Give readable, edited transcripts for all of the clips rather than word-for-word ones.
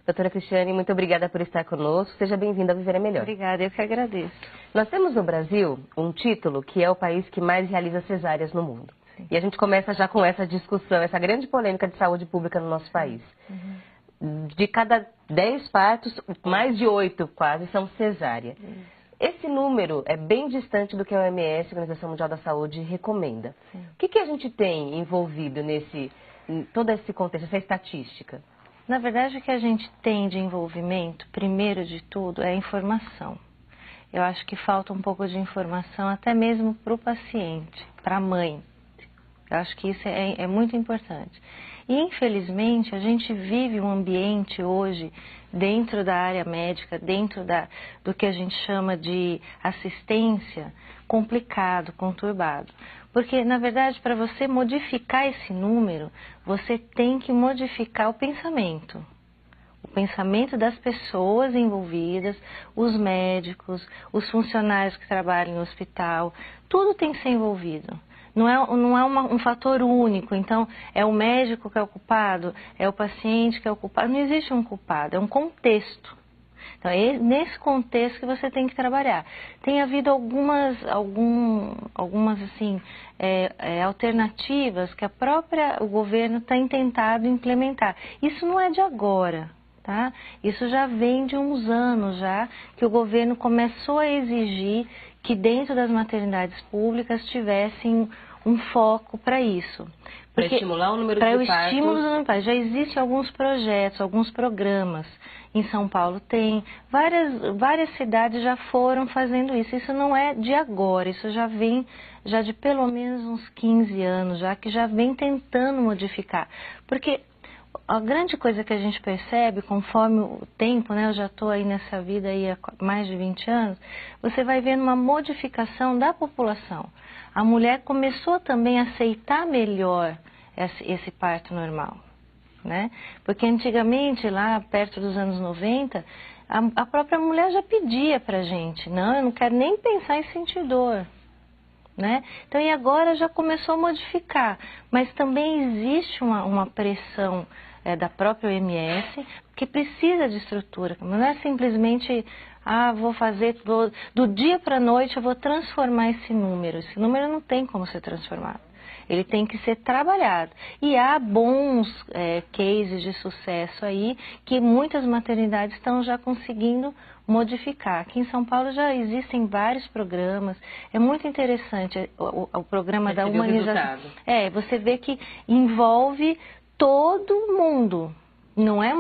Doutora Cristiane, muito obrigada por estar conosco. Seja bem-vinda a Viver é Melhor. Obrigada, eu que agradeço. Nós temos no Brasil um título que é o país que mais realiza cesáreas no mundo. Sim. E a gente começa já com essa discussão, essa grande polêmica de saúde pública no nosso país. De cada 10 partos, mais de 8 quase são cesárea. Esse número é bem distante do que a OMS, a Organização Mundial da Saúde, recomenda. Sim. O que a gente tem envolvido em todo esse contexto, essa estatística? Na verdade, o que a gente tem de envolvimento, primeiro de tudo, é a informação. Eu acho que falta um pouco de informação até mesmo para o paciente, para a mãe. Eu acho que isso é muito importante. E, infelizmente, a gente vive um ambiente hoje, dentro da área médica, dentro do que a gente chama de assistência, complicado, conturbado. Porque, na verdade, para você modificar esse número, você tem que modificar o pensamento. O pensamento das pessoas envolvidas, os médicos, os funcionários que trabalham no hospital, tudo tem que ser envolvido. Não é um fator único, então é o médico que é o culpado, é o paciente que é o culpado. Não existe um culpado, é um contexto. Então é nesse contexto que você tem que trabalhar. Tem havido algumas assim, alternativas que o governo tem tentado implementar. Isso não é de agora. Tá? Isso já vem de uns anos já, que o governo começou a exigir que dentro das maternidades públicas tivessem um foco para isso. Para estimular o número de partos? Para o estímulo do número de partos. Já existem alguns projetos, alguns programas. Em São Paulo tem, várias cidades já foram fazendo isso. Isso não é de agora, isso já vem de pelo menos uns 15 anos, já que já vem tentando modificar. Porque a grande coisa que a gente percebe, conforme o tempo, né, eu já estou aí nessa vida aí há mais de 20 anos, você vai vendo uma modificação da população. A mulher começou também a aceitar melhor esse parto normal, né? Porque antigamente, lá perto dos anos 90, a própria mulher já pedia pra gente, não, eu não quero nem pensar em sentir dor. Né? Então, e agora já começou a modificar, mas também existe uma pressão da própria OMS que precisa de estrutura, não é simplesmente, vou fazer do dia para a noite, eu vou transformar esse número não tem como ser transformado, ele tem que ser trabalhado. E há bons cases de sucesso aí, que muitas maternidades estão já conseguindo modificar. Aqui em São Paulo já existem vários programas, é muito interessante o programa da humanização. Você vê que envolve todo mundo. Não é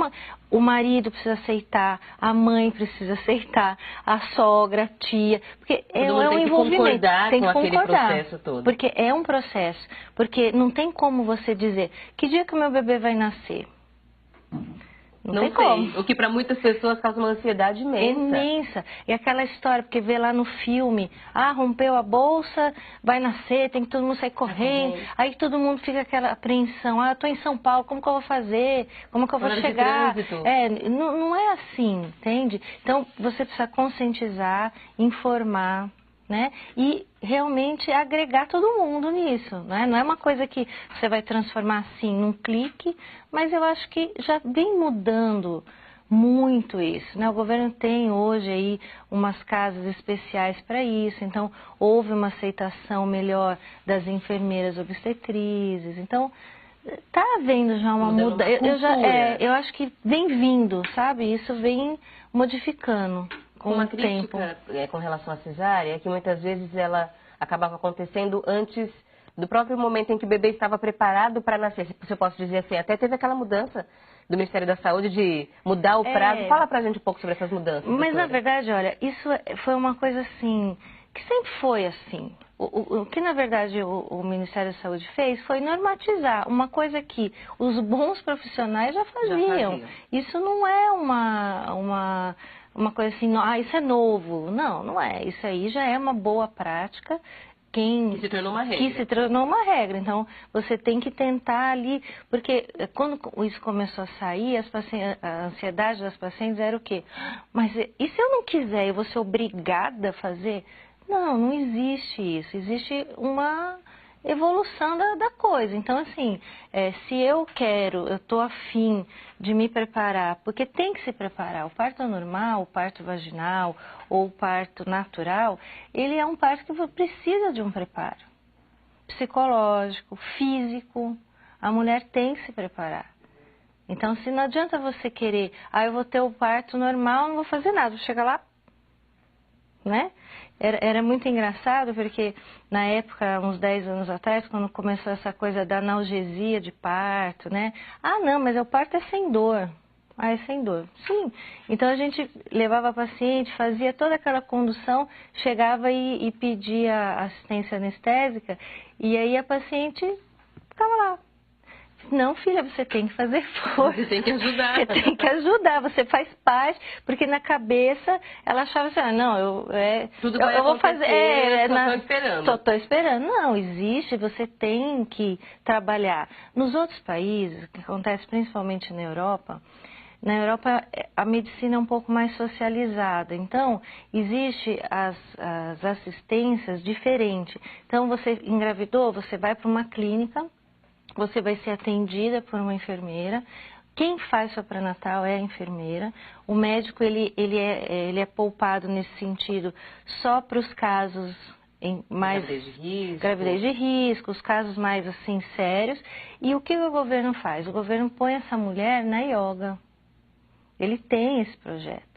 o marido precisa aceitar, a mãe precisa aceitar, a sogra, a tia, porque é um envolvimento. Tem que concordar com aquele processo todo. Porque é um processo, porque não tem como você dizer, que dia que o meu bebê vai nascer? Não sei. Como. O que para muitas pessoas causa uma ansiedade imensa. Imensa. E aquela história, porque vê lá no filme, rompeu a bolsa, vai nascer, tem que todo mundo sair correndo. Aí todo mundo fica aquela apreensão, eu estou em São Paulo, como que eu vou fazer? Como que eu vou chegar? Não é assim, entende? Então você precisa conscientizar, informar, né? E realmente agregar todo mundo nisso, né? Não é uma coisa que você vai transformar assim num clique, mas eu acho que já vem mudando muito isso, né? O governo tem hoje aí umas casas especiais para isso, então houve uma aceitação melhor das enfermeiras obstetrizes, então tá havendo já uma mudança. Eu acho que vem vindo, sabe? Isso vem modificando. Com uma crítica com relação à cesárea é que muitas vezes ela acabava acontecendo antes do próprio momento em que o bebê estava preparado para nascer. Se eu posso dizer assim, até teve aquela mudança do Ministério da Saúde de mudar o prazo. Fala pra gente um pouco sobre essas mudanças. Mas na verdade, olha, isso foi uma coisa assim, que sempre foi assim. O que na verdade o Ministério da Saúde fez foi normatizar uma coisa que os bons profissionais já faziam. Isso não é uma coisa assim, isso é novo. Não, não é. Isso aí já é uma boa prática. Que se tornou uma regra. Que se tornou uma regra. Então, você tem que tentar ali, porque quando isso começou a sair, a ansiedade das pacientes era o quê? Mas e se eu não quiser, eu vou ser obrigada a fazer? Não, não existe isso. Existe evolução da coisa. Então, assim, se eu estou afim de me preparar, porque tem que se preparar. O parto normal, o parto vaginal ou o parto natural, ele é um parto que precisa de um preparo psicológico, físico. A mulher tem que se preparar. Então, se não adianta você querer, eu vou ter o parto normal, não vou fazer nada, vou chegar lá, né? Era muito engraçado, porque na época, uns 10 anos atrás, quando começou essa coisa da analgesia de parto, né? Não, mas o parto é sem dor. É sem dor. Sim. Então a gente levava a paciente, fazia toda aquela condução, chegava e pedia assistência anestésica, e aí a paciente ficava lá. Não, filha, você tem que fazer força. Você tem que ajudar. Você tem que ajudar, você faz parte, porque na cabeça ela achava assim, tudo vai eu vou fazer. Estou esperando. Estou esperando. Não, existe, você tem que trabalhar. Nos outros países, que acontece principalmente na Europa a medicina é um pouco mais socializada, então existe as assistências diferentes. Então você engravidou, você vai para uma clínica, você vai ser atendida por uma enfermeira. Quem faz sua pré-natal é a enfermeira. O médico ele é poupado nesse sentido só para os casos mais gravidez de risco, os casos mais assim sérios. E o que o governo faz? O governo põe essa mulher na yoga. Ele tem esse projeto.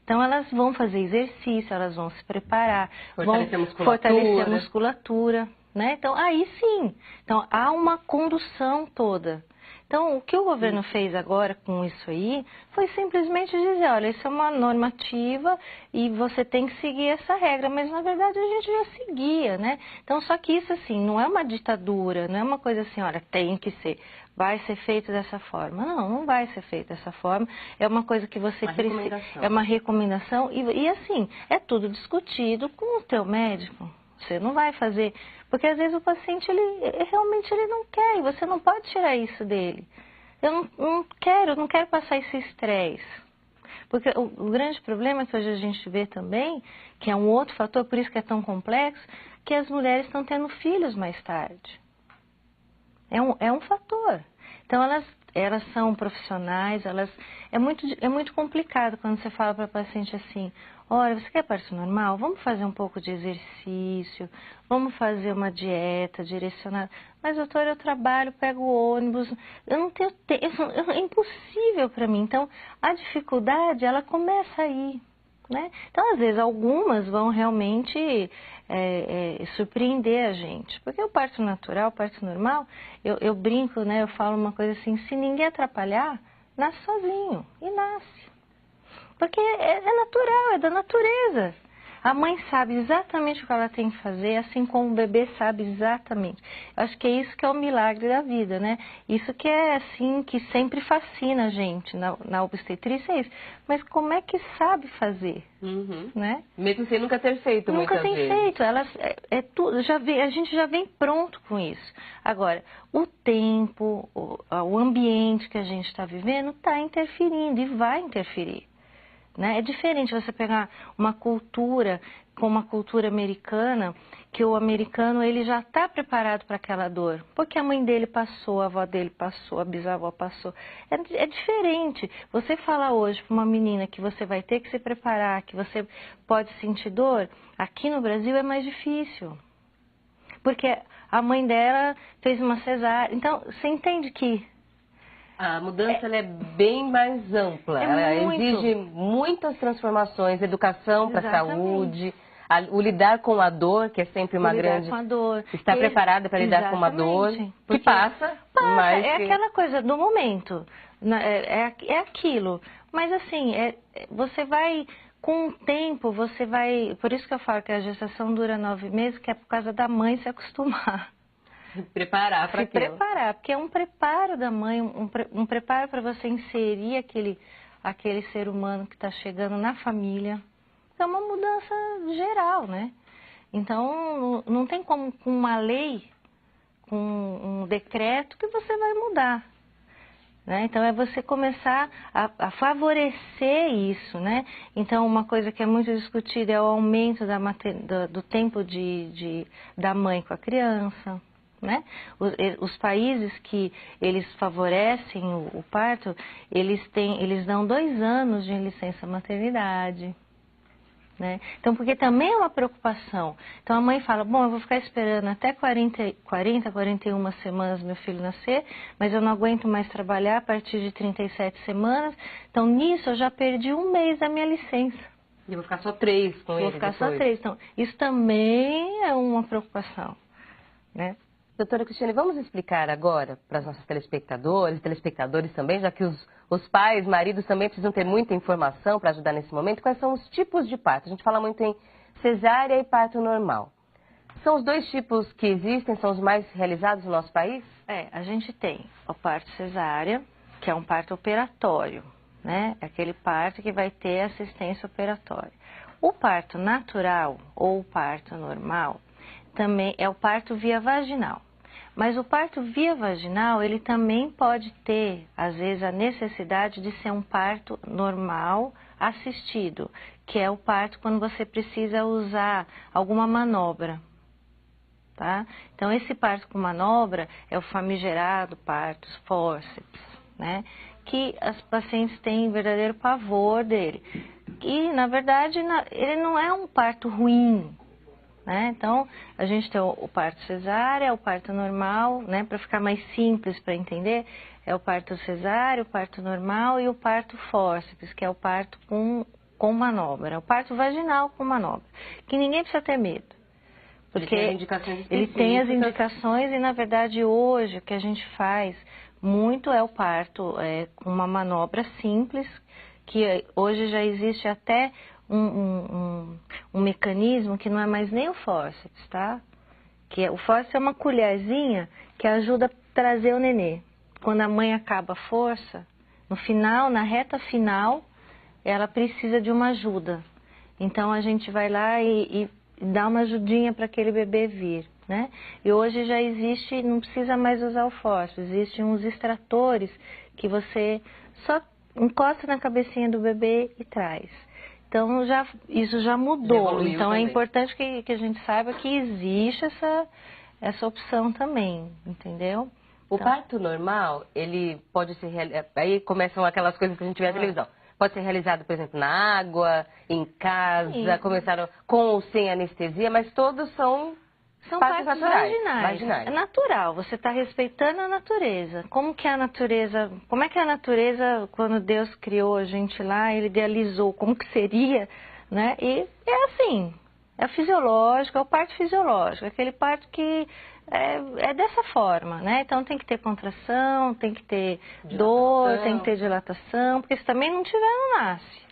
Então elas vão fazer exercício, elas vão se preparar, vão fortalecer a musculatura. Né? Então, aí sim. Então, há uma condução toda. Então, o que o governo fez agora com isso aí foi simplesmente dizer, olha, isso é uma normativa e você tem que seguir essa regra. Mas, na verdade, a gente já seguia, né? Então, só que isso, assim, não é uma ditadura, não é uma coisa assim, olha, tem que ser, vai ser feito dessa forma. Não vai ser feito dessa forma. É uma coisa que você precisa... É uma recomendação. E, assim, é tudo discutido com o teu médico. Você não vai fazer... Porque às vezes o paciente, realmente ele não quer, e você não pode tirar isso dele. Eu não quero passar esse estresse. Porque o grande problema que hoje a gente vê também, que é um outro fator, por isso que é tão complexo, que as mulheres estão tendo filhos mais tarde. É um fator. Então elas são profissionais, é muito complicado quando você fala para a paciente assim, olha, você quer parto normal? Vamos fazer um pouco de exercício, vamos fazer uma dieta direcionada. Mas, doutora, eu trabalho, pego o ônibus, eu não tenho tempo, é impossível para mim. Então, a dificuldade, ela começa aí, né? Então, às vezes, algumas vão realmente surpreender a gente. Porque o parto natural, o parto normal, eu brinco, né? Eu falo uma coisa assim, se ninguém atrapalhar, nasce sozinho, e nasce. Porque é natural, é da natureza. A mãe sabe exatamente o que ela tem que fazer, assim como o bebê sabe exatamente. Eu acho que é isso que é o milagre da vida, né? Isso que é assim, que sempre fascina a gente na obstetrícia, é isso. Mas como é que sabe fazer, né? Mesmo sem nunca ter feito, nunca muitas vezes. Nunca tem feito, tudo, a gente já vem pronto com isso. Agora, o tempo, o ambiente que a gente está vivendo está interferindo e vai interferir. Né? É diferente você pegar uma cultura, como a cultura americana, que o americano ele já está preparado para aquela dor. Porque a mãe dele passou, a avó dele passou, a bisavó passou. É diferente. Você falar hoje para uma menina que você vai ter que se preparar, que você pode sentir dor, aqui no Brasil é mais difícil. Porque a mãe dela fez uma cesárea. Então, você entende que... A mudança ela é bem mais ampla, ela exige muitas transformações, educação para a saúde, o lidar com a dor, que é sempre uma grande... Com a dor. Estar preparada para lidar com uma dor, que passa, mas... É aquela coisa do momento, é aquilo. Mas assim, você vai, com o tempo, você vai... Por isso que eu falo que a gestação dura 9 meses, que é por causa da mãe se acostumar. Preparar para aquilo. Preparar, porque é um preparo da mãe, um preparo para você inserir aquele ser humano que está chegando na família. É uma mudança geral, né? Então, não tem como com uma lei, com um decreto, que você vai mudar. Né? Então, é você começar a favorecer isso, né? Então, uma coisa que é muito discutida é o aumento do tempo da mãe com a criança. né? Os países que eles favorecem o parto, eles dão 2 anos de licença maternidade. Né? Então, porque também é uma preocupação. Então, a mãe fala, bom, eu vou ficar esperando até 41 semanas meu filho nascer, mas eu não aguento mais trabalhar a partir de 37 semanas. Então, nisso, eu já perdi 1 mês da minha licença. E eu vou ficar só 3 com ele Vou ficar depois. só 3. Então, isso também é uma preocupação, né? Doutora Cristiane, vamos explicar agora para os nossos telespectadores também, já que os pais, maridos também precisam ter muita informação para ajudar nesse momento, quais são os tipos de parto. A gente fala muito em cesárea e parto normal. São os 2 tipos que existem, são os mais realizados no nosso país? A gente tem o parto cesárea, que é um parto operatório, né? É aquele parto que vai ter assistência operatória. O parto natural ou o parto normal também é o parto via vaginal. Mas o parto via vaginal, ele também pode ter, às vezes, a necessidade de ser um parto normal assistido, que é o parto quando você precisa usar alguma manobra. Tá? Então, esse parto com manobra é o famigerado parto forceps, né? Que as pacientes têm verdadeiro pavor dele. E, na verdade, ele não é um parto ruim. Né? Então, a gente tem o parto cesárea, o parto normal, né? Para ficar mais simples para entender, é o parto cesárea, o parto normal e o parto fórceps, que é o parto com manobra, é o parto vaginal com manobra, que ninguém precisa ter medo. Porque ele tem as indicações e, na verdade, hoje o que a gente faz muito é o parto com uma manobra simples, que hoje já existe até um mecanismo que não é mais nem o fórceps, tá? O fórceps é uma colherzinha que ajuda a trazer o nenê. Quando a mãe acaba a força, no final, na reta final, ela precisa de uma ajuda. Então, a gente vai lá e dá uma ajudinha para aquele bebê vir, né? E hoje já existe, não precisa mais usar o fórceps, existem uns extratores que você só encosta na cabecinha do bebê e traz. Então, isso já mudou. Então, é importante que a gente saiba que existe essa opção também, entendeu? O parto normal, ele pode ser realizado... Aí começam aquelas coisas que a gente vê na televisão. Pode ser realizado, por exemplo, na água, em casa, sim. Começaram com ou sem anestesia, mas todos são partos naturais. Vaginais. É natural, você está respeitando a natureza. Como é que a natureza, quando Deus criou a gente lá, Ele idealizou como que seria, né? E é assim, é fisiológico, é o parto fisiológico, aquele parto que é dessa forma, né? Então tem que ter contração, tem que ter dor, tem que ter dilatação, porque se também não tiver, não nasce.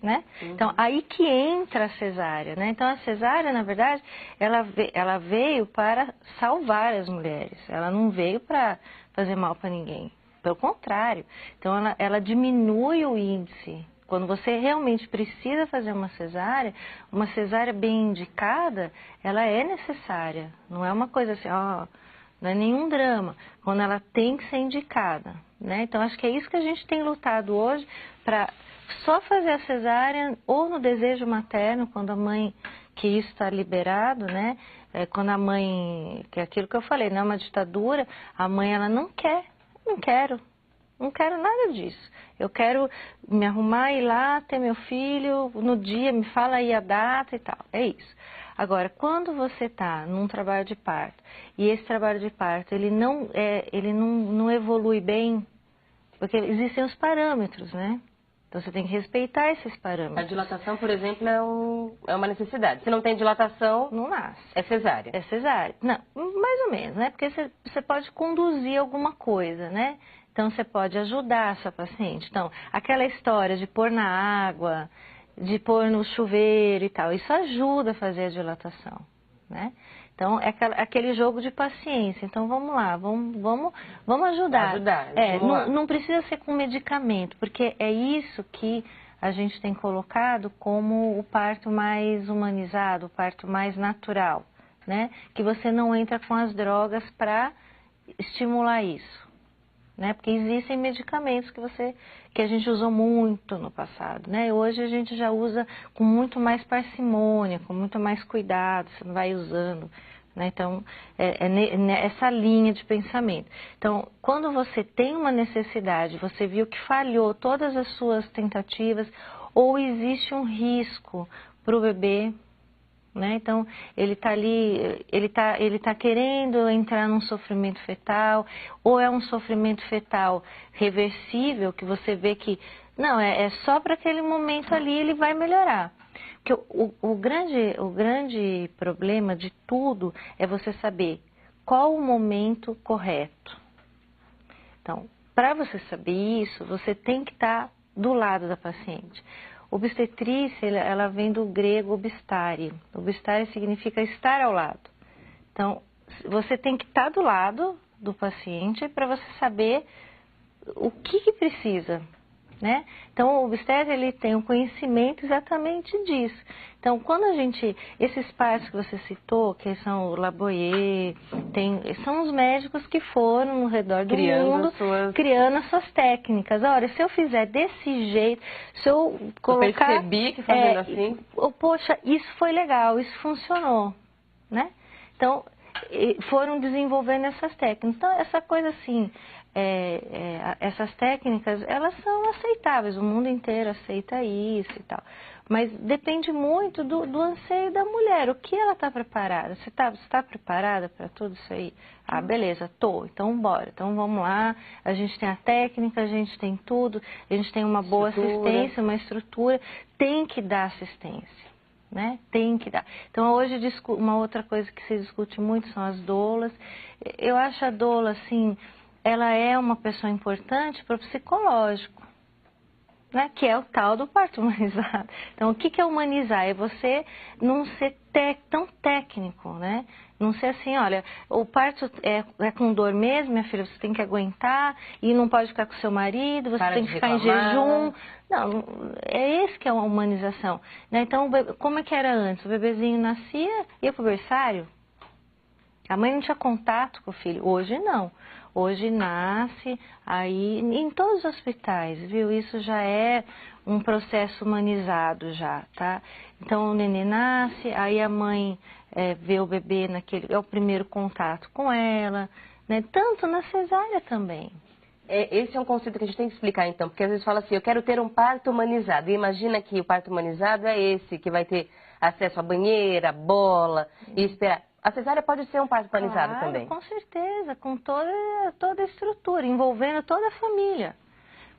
Né? Então, aí que entra a cesárea, né? Então, a cesárea, na verdade, ela veio para salvar as mulheres. Ela não veio para fazer mal para ninguém. Pelo contrário. Então, ela diminui o índice. Quando você realmente precisa fazer uma cesárea bem indicada, ela é necessária. Não é uma coisa assim, não é nenhum drama. Quando ela tem que ser indicada, né? Então, acho que é isso que a gente tem lutado hoje para... Só fazer a cesárea ou no desejo materno, quando a mãe, que isso está liberado, né? Quando a mãe, que é aquilo que eu falei, não é uma ditadura, a mãe ela não quero nada disso. Eu quero me arrumar, ir lá, ter meu filho, no dia, me fala aí a data e tal, é isso. Agora, quando você está num trabalho de parto, e esse trabalho de parto, ele não evolui bem, porque existem os parâmetros, né? Então, você tem que respeitar esses parâmetros. A dilatação, por exemplo, é uma necessidade. Se não tem dilatação, não nasce. É cesárea. É cesárea. Não, mais ou menos, né? Porque você pode conduzir alguma coisa, né? Então, você pode ajudar a sua paciente. Então, aquela história de pôr na água, de pôr no chuveiro e tal, isso ajuda a fazer a dilatação, né? Então, é aquele jogo de paciência. Então, vamos lá, vamos ajudar. Não precisa ser com medicamento, porque é isso que a gente tem colocado como o parto mais humanizado, o parto mais natural, né? Que você não entra com as drogas para estimular isso, né? Porque existem medicamentos que a gente usou muito no passado, né? Hoje a gente já usa com muito mais parcimônia, com muito mais cuidado, você não vai usando né? Então, essa linha de pensamento. Então, quando você tem uma necessidade, você viu que falhou todas as suas tentativas, ou existe um risco para o bebê, né? Então, ele está ali, ele tá querendo entrar num sofrimento fetal, ou é um sofrimento fetal reversível, que você vê que, não, é só para aquele momento ali, ele vai melhorar. Porque o grande problema de tudo é você saber qual o momento correto. Então, para você saber isso, você tem que estar do lado da paciente. Obstetrícia, ela vem do grego obstare. Obstare significa estar ao lado. Então, você tem que estar do lado do paciente para você saber o que precisa, né? Então, o obstetra, ele tem um conhecimento exatamente disso. Então, quando esses partos que você citou, que são o Laboyer, são os médicos que foram no redor do mundo criando as suas técnicas. Olha, se eu fizer desse jeito, se eu colocar... Eu percebi que fazendo assim... Poxa, isso foi legal, isso funcionou, né? Então, foram desenvolvendo essas técnicas. Então, essa coisa assim... essas técnicas, elas são aceitáveis, o mundo inteiro aceita isso e tal. Mas depende muito do anseio da mulher, o que ela está preparada. Você está preparada para tudo isso aí? Ah, beleza, tô, então bora. Então vamos lá, a gente tem a técnica, a gente tem tudo, a gente tem uma boa assistência, uma estrutura, tem que dar assistência, né? Tem que dar. Então hoje uma outra coisa que se discute muito são as doulas. Eu acho a doula, assim... ela é uma pessoa importante para o psicológico, né? Que é o tal do parto humanizado. Então, o que é humanizar? É você não ser tão técnico, né? Não ser assim, olha, o parto é com dor mesmo, minha filha, você tem que aguentar e não pode ficar com seu marido, você tem que ficar em jejum. Não, é esse que é uma humanização, né? Então, como é que era antes? O bebezinho nascia, ia para o berçário, a mãe não tinha contato com o filho. Hoje não. Hoje nasce, aí em todos os hospitais, viu? Isso já é um processo humanizado já, tá? Então o neném nasce, aí a mãe vê o bebê é o primeiro contato com ela, né? Tanto na cesárea também. Esse é um conceito que a gente tem que explicar então, porque às vezes fala assim, eu quero ter um parto humanizado. E imagina que o parto humanizado é esse, que vai ter acesso à banheira, bola, e esperar. A cesárea pode ser um parto humanizado também. Com certeza, com toda a estrutura, envolvendo toda a família.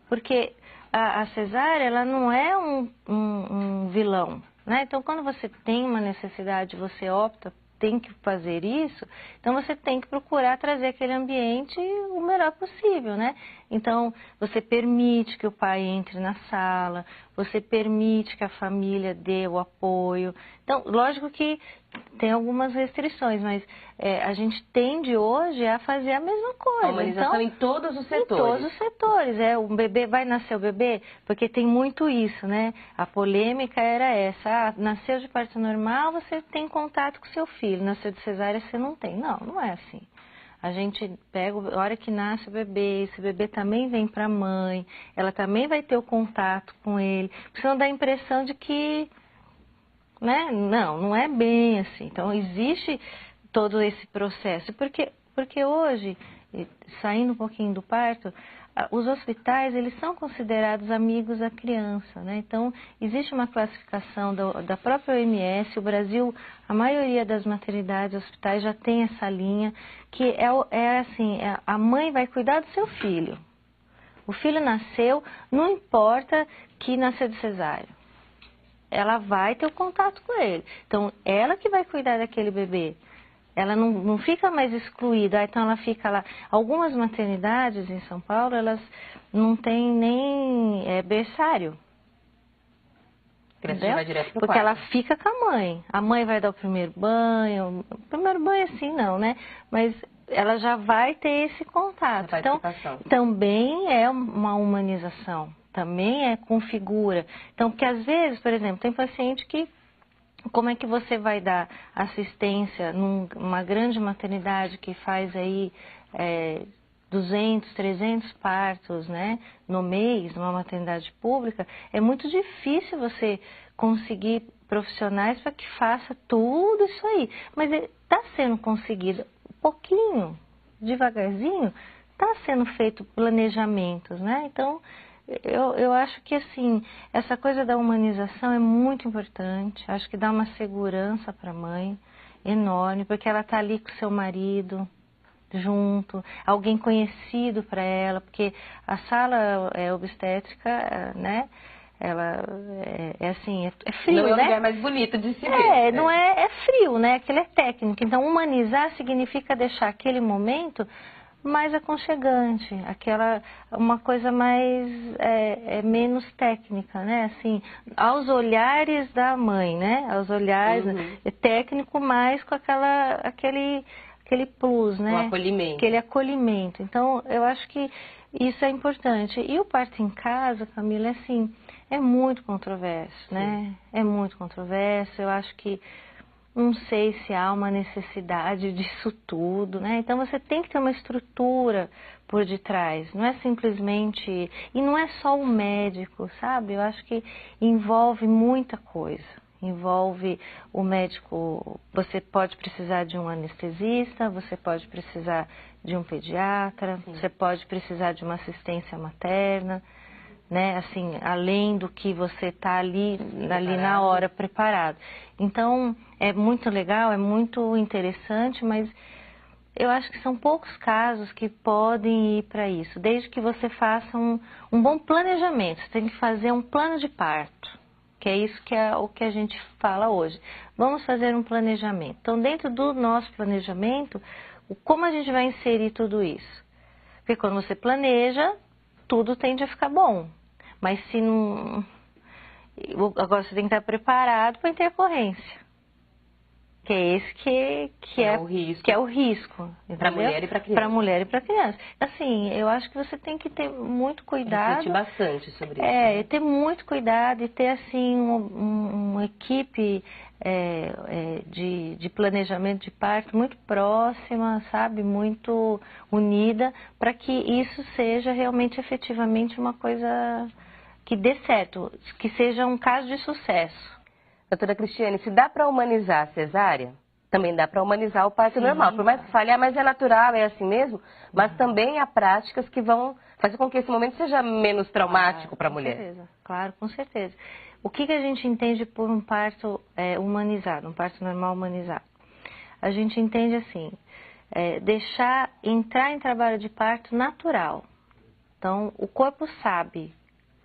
Porque a cesárea, ela não é um vilão, né? Então, quando você tem uma necessidade, você opta, tem que fazer isso, então você tem que procurar trazer aquele ambiente o melhor possível, né? Então, você permite que o pai entre na sala, você permite que a família dê o apoio. Então, lógico que tem algumas restrições, mas a gente tende hoje a fazer a mesma coisa. A humanização em todos os setores. Em todos os setores. Um bebê, vai nascer o bebê? Porque tem muito isso, né? A polêmica era essa. Ah, nasceu de parto normal, você tem contato com seu filho. Nasceu de cesárea, você não tem. Não, não é assim. A gente pega, a hora que nasce o bebê, esse bebê também vem para a mãe, ela também vai ter o contato com ele. Senão dá a impressão de que, né? Não é bem assim. Então, existe todo esse processo. Porque hoje, saindo um pouquinho do parto, os hospitais, eles são considerados amigos da criança, né? Então, existe uma classificação da própria OMS, o Brasil, a maioria das maternidades e hospitais já tem essa linha, que assim, a mãe vai cuidar do seu filho. O filho nasceu, não importa que nasceu de cesárea. Ela vai ter o contato com ele. Então, ela que vai cuidar daquele bebê. Ela não fica mais excluída, então ela fica lá. Algumas maternidades em São Paulo, elas não têm nem berçário. Vai direto pro Porque quarto. ela fica com a mãe vai dar o primeiro banho assim não, né? Mas ela já vai ter esse contato. Então, também é uma humanização, também configura. Então, porque às vezes, por exemplo, tem paciente que, como é que você vai dar assistência numa grande maternidade que faz aí 200, 300 partos, né, no mês, numa maternidade pública? É muito difícil você conseguir profissionais para que faça tudo isso aí. Mas está sendo conseguido pouquinho, devagarzinho, está sendo feito planejamentos, né? Então, eu acho que, assim, essa coisa da humanização é muito importante. Acho que dá uma segurança para a mãe enorme, porque ela está ali com o seu marido junto, alguém conhecido para ela, porque a sala obstétrica, né? Ela é assim, é frio, não é o né? lugar mais bonito de se ver. Não é frio, né? Aquele é técnico. Então, humanizar significa deixar aquele momento mais aconchegante, uma coisa mais, menos técnica, né? Assim, aos olhares da mãe, né? Aos olhares, técnico, mais com aquele plus, né? O acolhimento. Aquele acolhimento. Então, eu acho que isso é importante. E o parto em casa, Camila, assim, é muito controverso, né? É muito controverso. Eu acho que não sei se há uma necessidade disso tudo, né? Então você tem que ter uma estrutura por detrás. Não é simplesmente... E não é só o médico, sabe? Eu acho que envolve muita coisa. Envolve o médico... Você pode precisar de um anestesista, você pode precisar de um pediatra, você pode precisar de uma assistência materna, né? Assim, além do que você está ali na hora preparado. Então, é muito legal, é muito interessante, mas eu acho que são poucos casos que podem ir para isso, desde que você faça um bom planejamento. Você tem que fazer um plano de parto, que é isso que é o que a gente fala hoje. Vamos fazer um planejamento. Então, dentro do nosso planejamento, como a gente vai inserir tudo isso? Porque quando você planeja, tudo tende a ficar bom. Mas se não... Agora você tem que estar preparado para a intercorrência. Que é esse que é o risco. Para a mulher e para a criança. Para a mulher e para a criança. Assim, eu acho que você tem que ter muito cuidado. Refletir bastante sobre isso. Né? Ter muito cuidado e ter, assim, uma equipe de planejamento de parto muito próxima, sabe? Muito unida, para que isso seja realmente, efetivamente, uma coisa que dê certo, que seja um caso de sucesso. Doutora Cristiane, se dá para humanizar a cesárea, também dá para humanizar o parto normal. Por mais que fale, mas é natural, é assim mesmo, mas também há práticas que vão fazer com que esse momento seja menos traumático para a mulher. Com certeza, claro, com certeza. O que a gente entende por um parto humanizado, um parto normal humanizado? A gente entende assim, deixar entrar em trabalho de parto natural. Então, o corpo sabe.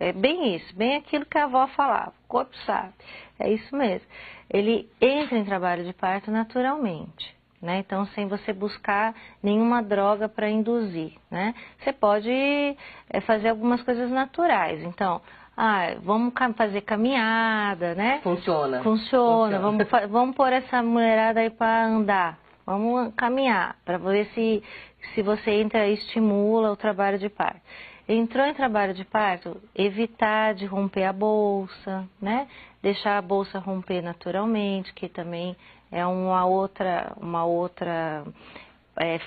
É bem isso, bem aquilo que a avó falava, o corpo sabe, é isso mesmo. Ele entra em trabalho de parto naturalmente, né? Então, sem você buscar nenhuma droga para induzir, né? Você pode fazer algumas coisas naturais, então, vamos fazer caminhada, né? Funciona. Vamos pôr essa mulherada aí para andar, vamos caminhar, para ver se você entra e estimula o trabalho de parto. Entrou em trabalho de parto, evitar de romper a bolsa, né? Deixar a bolsa romper naturalmente, que também é uma outra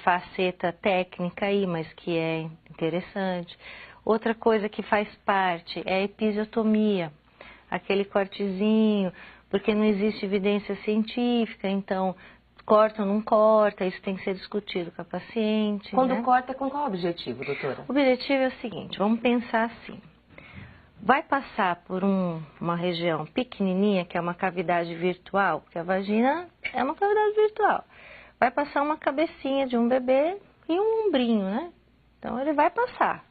faceta técnica aí, mas que é interessante. Outra coisa que faz parte é a episiotomia, aquele cortezinho, porque não existe evidência científica, então... Corta ou não corta, isso tem que ser discutido com a paciente. Quando né? corta, com qual objetivo, doutora? O objetivo é o seguinte, vamos pensar assim. Vai passar por uma região pequenininha, que é uma cavidade virtual, porque a vagina é uma cavidade virtual. Vai passar uma cabecinha de um bebê e um ombrinho, né? Então, ele vai passar.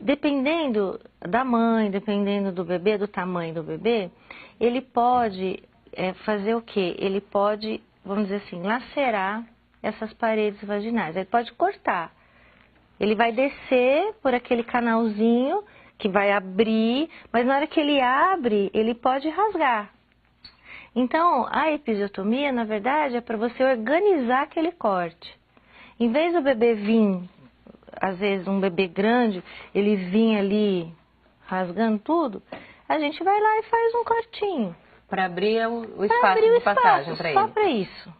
Dependendo da mãe, dependendo do bebê, do tamanho do bebê, ele pode fazer o quê? Ele pode... vamos dizer assim, lacerar essas paredes vaginais. Ele pode cortar. Ele vai descer por aquele canalzinho que vai abrir, mas na hora que ele abre, ele pode rasgar. Então, a episiotomia, na verdade, é para você organizar aquele corte. Em vez do bebê vir, às vezes um bebê grande, ele vir ali rasgando tudo, a gente vai lá e faz um cortinho. Para abrir o espaço de passagem para ele. Só para isso.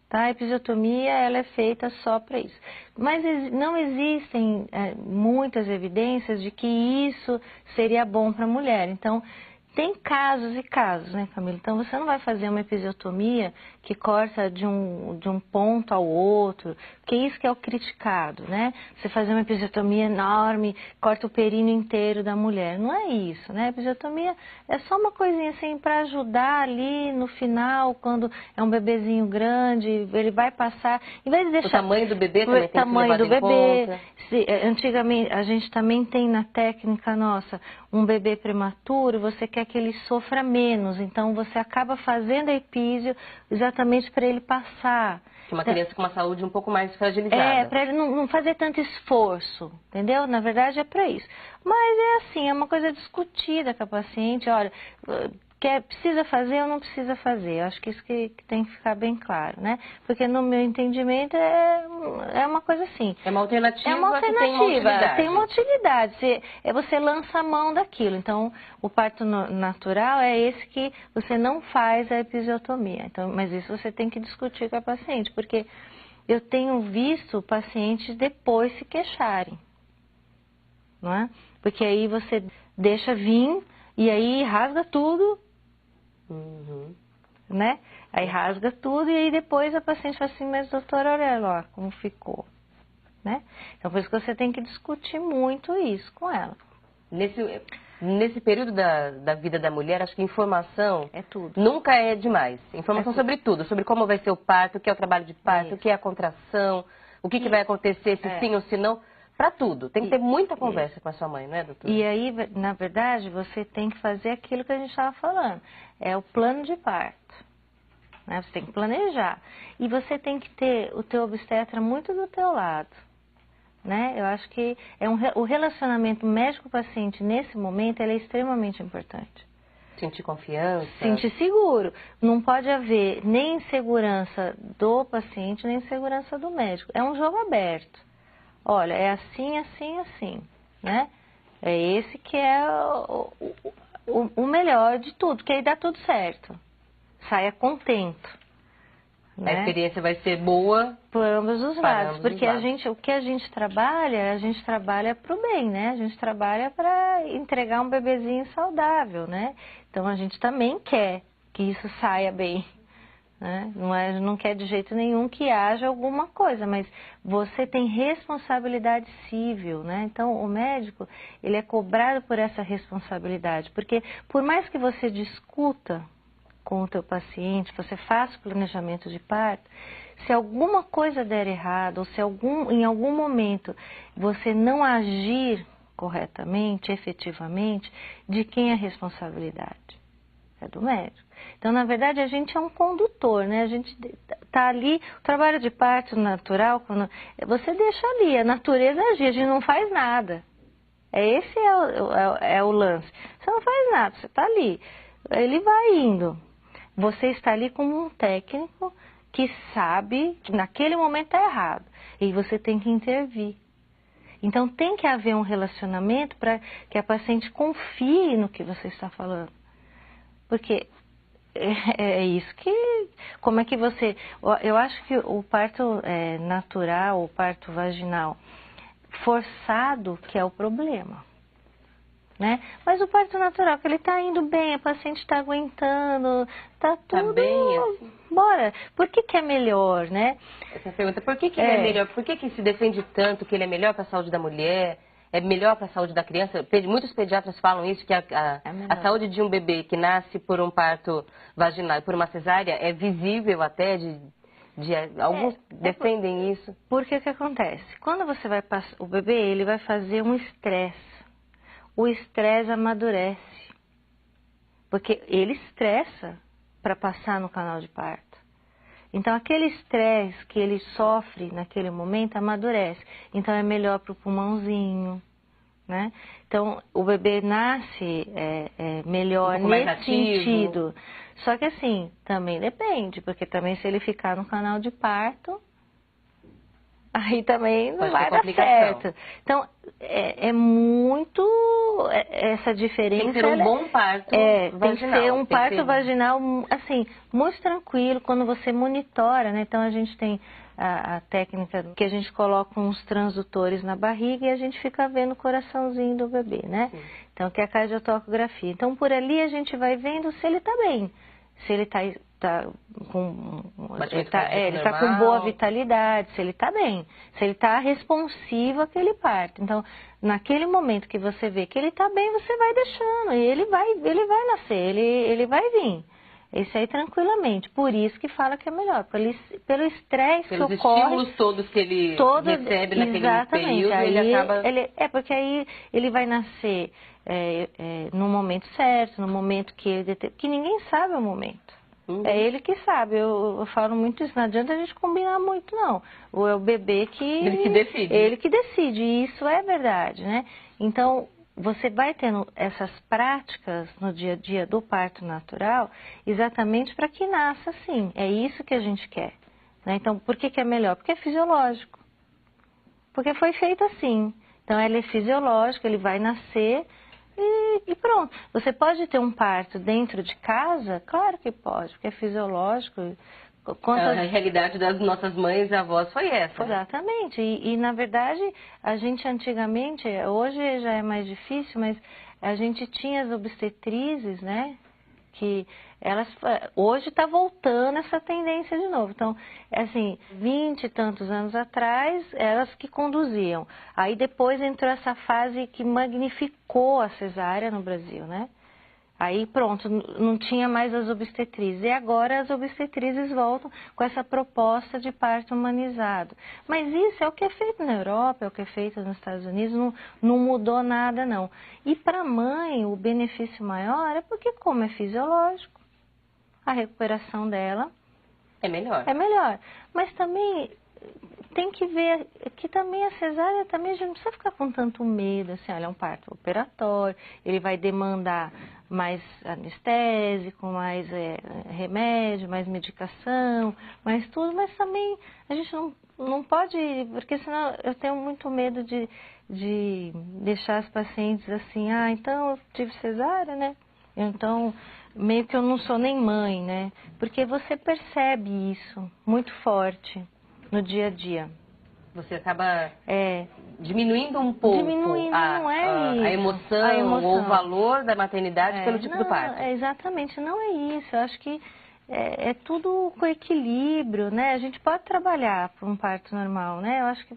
Tá? A episiotomia ela é feita só para isso. Mas não existem muitas evidências de que isso seria bom para a mulher. Então, tem casos e casos, né, Camila? Então, você não vai fazer uma episiotomia que corta de um ponto ao outro, porque isso que é o criticado, né? Você fazer uma episiotomia enorme, corta o períneo inteiro da mulher. Não é isso, né? A episiotomia é só uma coisinha assim para ajudar ali no final, quando é um bebezinho grande, ele vai passar... Em vez de deixar... O tamanho do bebê também tem que ser tamanho levado do em bebê. conta. Antigamente, a gente também tem na técnica nossa um bebê prematuro, você quer que ele sofra menos, então você acaba fazendo a epísio exatamente para ele passar. Uma criança com uma saúde um pouco mais fragilizada. Para ele não fazer tanto esforço, entendeu? Na verdade é para isso. Mas é assim, é uma coisa discutida com a paciente, olha... precisa fazer ou não precisa fazer? Eu acho que isso que tem que ficar bem claro, né? Porque no meu entendimento é uma coisa assim. É uma alternativa, é uma alternativa, que tem uma utilidade. Tem uma utilidade. Você lança a mão daquilo. Então, o parto natural é esse que você não faz a episiotomia. Então, mas isso você tem que discutir com a paciente, porque eu tenho visto pacientes depois se queixarem, não é? Porque aí você deixa vir e aí rasga tudo. Né? Aí rasga tudo e aí depois a paciente fala assim, mas doutora, olha lá como ficou, né? Então por isso que você tem que discutir muito isso com ela. Nesse período da vida da mulher, acho que informação é tudo. Nunca é demais. Informação sobre tudo, sobre como vai ser o parto, o que é o trabalho de parto, o que é a contração, o que vai acontecer, se sim ou se não. Para tudo. Tem que ter muita conversa com a sua mãe, não é, doutora? E aí, na verdade, você tem que fazer aquilo que a gente estava falando. É o plano de parto. Né? Você tem que planejar. E você tem que ter o teu obstetra muito do teu lado. Né? Eu acho que o relacionamento médico-paciente nesse momento ele é extremamente importante. Sentir confiança. Sentir seguro. Não pode haver nem insegurança do paciente, nem insegurança do médico. É um jogo aberto. Olha, é assim, assim, assim, né? É esse que é o melhor de tudo, que aí dá tudo certo. Saia contento. Né? A experiência vai ser boa por ambos os lados, porque o que a gente trabalha para o bem, né? A gente trabalha para entregar um bebezinho saudável, né? Então a gente também quer que isso saia bem. Né? Não quer de jeito nenhum que haja alguma coisa, mas você tem responsabilidade civil, né? Então o médico ele é cobrado por essa responsabilidade, porque por mais que você discuta com o teu paciente, você faça o planejamento de parto, se alguma coisa der errado, ou se em algum momento você não agir corretamente, efetivamente, de quem é a responsabilidade? É do médico. Então, na verdade, a gente é um condutor, né? A gente está ali, o trabalho de parto natural, você deixa ali, a natureza agir, a gente não faz nada. Esse é o lance. Você não faz nada, você está ali, ele vai indo. Você está ali como um técnico que sabe que naquele momento está errado e você tem que intervir. Então, tem que haver um relacionamento para que a paciente confie no que você está falando. Porque é isso que... Como é que você... Eu acho que o parto natural, o parto vaginal forçado que é o problema. Né? Mas o parto natural, que ele está indo bem, a paciente está aguentando, está tudo... Tá bem, assim. Bora. Por que é melhor, né? Essa pergunta, por que ele é melhor? Por que se defende tanto que ele é melhor para a saúde da mulher? É melhor para a saúde da criança? Muitos pediatras falam isso, que a saúde de um bebê que nasce por um parto vaginal e por uma cesárea é visível até, alguns defendem isso. Porque que acontece? Quando você vai passar, o bebê ele vai fazer um estresse. O estresse amadurece. Porque ele estressa para passar no canal de parto. Então, aquele estresse que ele sofre naquele momento amadurece. Então, é melhor para o pulmãozinho, né? Então, o bebê nasce melhor nesse sentido. Só que assim, também depende, porque também se ele ficar no canal de parto, aí também não vai dar certo. Então, é muito essa diferença. Tem que ser um bom parto vaginal. Tem que ser um parto vaginal, assim, muito tranquilo, quando você monitora, né? Então, a gente tem a técnica que a gente coloca uns transdutores na barriga e a gente fica vendo o coraçãozinho do bebê, né? Sim. Então, que é a cardiotocografia. Então, por ali a gente vai vendo se ele está bem, se ele está com ele tá com boa vitalidade, se ele está bem, se ele está responsivo àquele parto. Então, naquele momento que você vê que ele está bem, você vai deixando e ele vai nascer, ele vai vir. Esse aí tranquilamente, por isso que fala que é melhor, pelo estresse que ocorre. Pelos estímulos todos que ele recebe naquele período, aí ele acaba... porque aí ele vai nascer no momento certo, no momento que ninguém sabe o momento. Uhum. É ele que sabe, eu falo muito isso, não adianta a gente combinar muito não. É o bebê que... Ele que decide. Ele que decide, e isso é verdade, né? Então... Você vai tendo essas práticas no dia a dia do parto natural exatamente para que nasça assim. É isso que a gente quer. Né? Então, por que é melhor? Porque é fisiológico. Porque foi feito assim. Então, ele é fisiológico, ele vai nascer e pronto. Você pode ter um parto dentro de casa? Claro que pode, porque é fisiológico. A realidade das nossas mães e avós foi essa. Exatamente. E, na verdade, a gente antigamente, hoje já é mais difícil, mas a gente tinha as obstetrizes, né? Que elas, hoje está voltando essa tendência de novo. Então, assim, 20 e tantos anos atrás, elas que conduziam. Aí depois entrou essa fase que magnificou a cesárea no Brasil, né? Aí pronto, não tinha mais as obstetrizes. E agora as obstetrizes voltam com essa proposta de parto humanizado. Mas isso é o que é feito na Europa, é o que é feito nos Estados Unidos, não mudou nada não. E para a mãe o benefício maior é porque como é fisiológico, a recuperação dela é melhor. É melhor. Mas também... tem que ver que também a cesárea, também a gente não precisa ficar com tanto medo, assim, olha, é um parto operatório, ele vai demandar mais anestésico, mais remédio, mais medicação, mais tudo, mas também a gente não pode, porque senão eu tenho muito medo de deixar as pacientes assim, então eu tive cesárea, né? Então, meio que eu não sou nem mãe, né? Porque você percebe isso muito forte no dia a dia. Você acaba diminuindo um pouco a emoção ou o valor da maternidade pelo tipo do parto. Exatamente, não é isso. Eu acho que é tudo com equilíbrio, né? A gente pode trabalhar para um parto normal, né? Eu acho que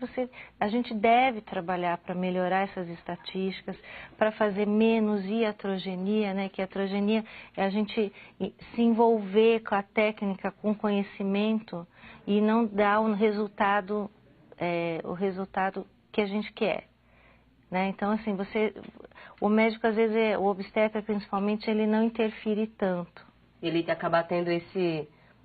a gente deve trabalhar para melhorar essas estatísticas, para fazer menos iatrogenia, né? Que a iatrogenia é a gente se envolver com a técnica, com o conhecimento e não dar o resultado que a gente quer. Né? Então, assim, o médico, às vezes, o obstetra principalmente, ele não interfere tanto. Ele acaba tendo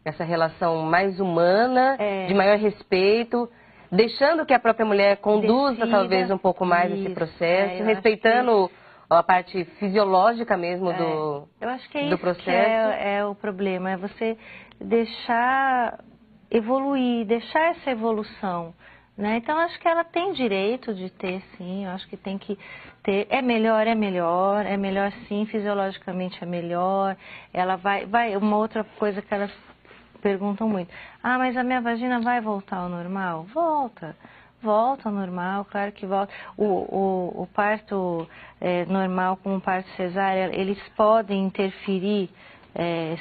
essa relação mais humana, de maior respeito, deixando que a própria mulher conduza talvez um pouco mais esse processo, respeitando a parte fisiológica mesmo do processo. Eu acho que é isso que é o problema, é você deixar evoluir, deixar essa evolução. Né? Então, acho que ela tem direito de ter, sim, eu acho que tem que ter, é melhor sim, fisiologicamente é melhor, ela uma outra coisa que elas perguntam muito, mas a minha vagina vai voltar ao normal? Volta ao normal, claro que volta. O parto normal com o parto cesárea, eles podem interferir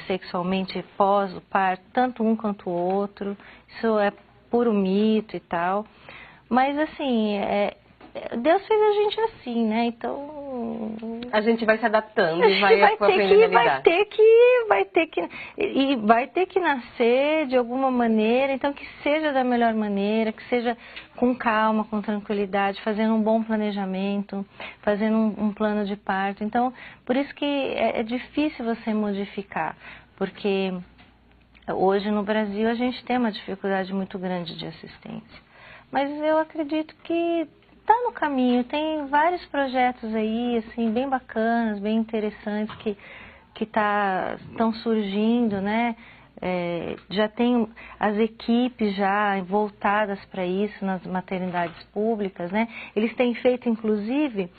sexualmente pós o parto, tanto um quanto o outro, isso é puro mito e tal, mas assim, Deus fez a gente assim, né, então... A gente vai se adaptando e vai aprendendo a lidar. Vai ter que nascer de alguma maneira, então que seja da melhor maneira, que seja com calma, com tranquilidade, fazendo um bom planejamento, fazendo um plano de parto. Então, por isso que é difícil você modificar, porque... Hoje no Brasil a gente tem uma dificuldade muito grande de assistência, mas eu acredito que está no caminho, tem vários projetos aí, assim, bem bacanas, bem interessantes que estão surgindo, né? Já tem as equipes já voltadas para isso nas maternidades públicas, né? Eles têm feito, inclusive,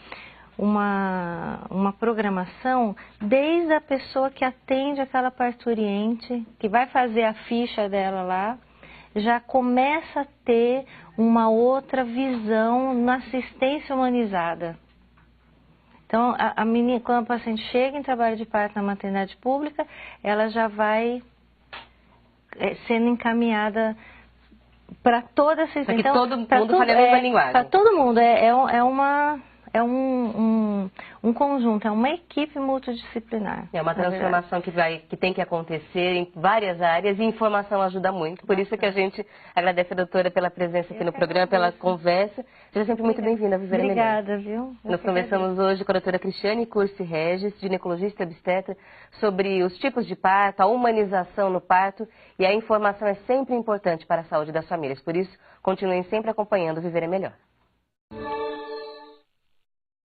uma programação desde a pessoa que atende aquela parturiente, que vai fazer a ficha dela lá, já começa a ter uma outra visão na assistência humanizada. Então, a menina, quando a paciente chega em trabalho de parto na maternidade pública, ela já vai sendo encaminhada para toda a assistência. Para que todo mundo fale a mesma linguagem. Para todo mundo. É um conjunto, é uma equipe multidisciplinar. É uma transformação que tem que acontecer em várias áreas e informação ajuda muito. Por isso que a gente agradece a doutora pela presença aqui no programa, pela conversa. Seja sempre muito bem-vinda a Viver Melhor. Obrigada, viu? Nós conversamos hoje com a doutora Cristiane Cursi Regis, ginecologista e obstetra, sobre os tipos de parto, a humanização no parto, e a informação é sempre importante para a saúde das famílias. Por isso, continuem sempre acompanhando o Viver é Melhor.